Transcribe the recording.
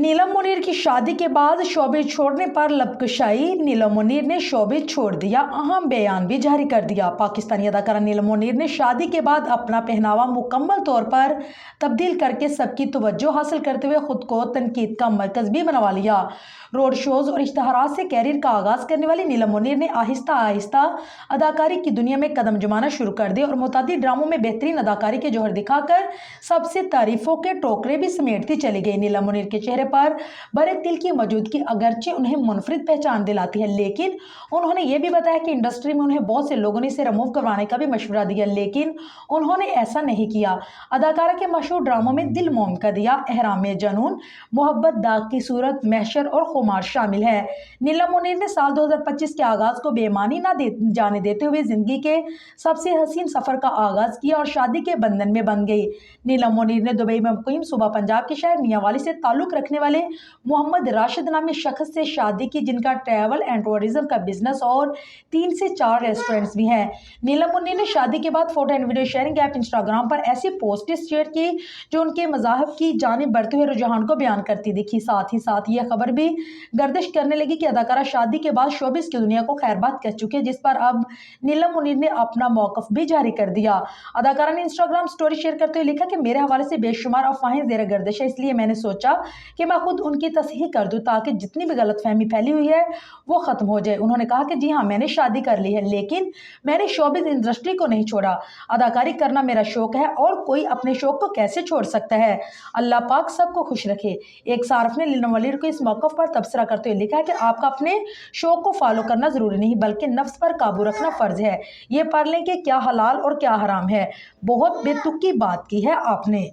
नीलम मुनीर की शादी के बाद शोबिज़ छोड़ने पर लबकशाई। नीलम मुनीर ने शोबिज़ छोड़ दिया, अहम बयान भी जारी कर दिया। पाकिस्तानी अदाकारा नीलम मुनीर ने शादी के बाद अपना पहनावा मुकम्मल तौर पर तब्दील करके सबकी तवज्जो हासिल करते हुए खुद को तनकीद का मरकज़ भी बनवा लिया। रोड शोज़ और इश्तहारात से कैरियर का आगाज़ करने वाली नीलम मुनीर ने आहिस्ता आहिस्ता अदाकारी की दुनिया में कदम जमाना शुरू कर दिया और मुतादिद ड्रामों में बेहतरीन अदाकारी के जौहर दिखाकर सबसे तारीफों के टोकरे भी समेटती चली गई। नीलम मुनीर के चेहरे पर बड़े तिल की मौजूदगी अगरचे उन्हें मुनफरिद पहचान दिलाती है, लेकिन उन्होंने ये भी बताया कि इंडस्ट्री में उन्हें बहुत से लोगों ने इसे रिमूव करवाने का भी मशवरा दिया, लेकिन उन्होंने ऐसा नहीं किया। अदाकारा के मशहूर ड्रामों में दिल मोम का दिया, एहराम जनून, मोहब्बत, दाग की सूरत, महशर और खुमार शामिल है। नीलम मुनीर ने साल 2025 के आगाज को बेईमानी जाने देते हुए जिंदगी के सबसे हसीन सफर का आगाज किया और शादी के बंधन में बंध गई। नीलम मुनीर ने दुबई में मुकीम सूबा पंजाब के शहर मियांवाली से ताल्लुक रखने वाले मोहम्मद राशिद नामी शख्स से शादी की, जिनका ट्रैवल एंड टूरिज्म का बिजनेस और 3 से 4 रेस्टोरेंट्स भी हैं। नीलम मुनीर ने शादी के बाद photo and video sharing app Instagram पर ऐसी पोस्ट शेयर की जो उनके मज़ाहब की जानिब बढ़ते हुए रुझान को बयान करती दिखी। साथ ही साथ यह खबर भी गर्दिश करने लगी कि अदाकारा शादी के बाद शोबिज़ की दुनिया को खैरबाद कह चुके हैं, जिस पर अब नीलम मुनीर ने अपना मौक़िफ़ भी जारी कर दिया। अदाकारा ने इंस्टाग्राम स्टोरी शेयर करते हुए लिखा कि मेरे हवाले से बेशुमार अफवाहें ज़ेर गर्दिश है, इसलिए मैंने सोचा कि मैं खुद उनकी तस्हीह कर दूं ताकि जितनी भी गलतफहमी फैली हुई है वो ख़त्म हो जाए। उन्होंने कहा कि जी हाँ, मैंने शादी कर ली है, लेकिन मैंने शोबिज़ इंडस्ट्री को नहीं छोड़ा। अदाकारी करना मेरा शौक है और कोई अपने शौक को कैसे छोड़ सकता है। अल्लाह पाक सबको खुश रखे। एक सारफ ने नीलम मुनीर को इस मौक़िफ़ पर तबसरा करते हुए लिखा है कि आपका अपने शौक को फॉलो करना ज़रूरी नहीं, बल्कि नफ्स पर काबू रखना फ़र्ज़ है। ये पढ़ लें कि क्या हलाल और क्या हराम है। बहुत बेतुकी बात की है आपने।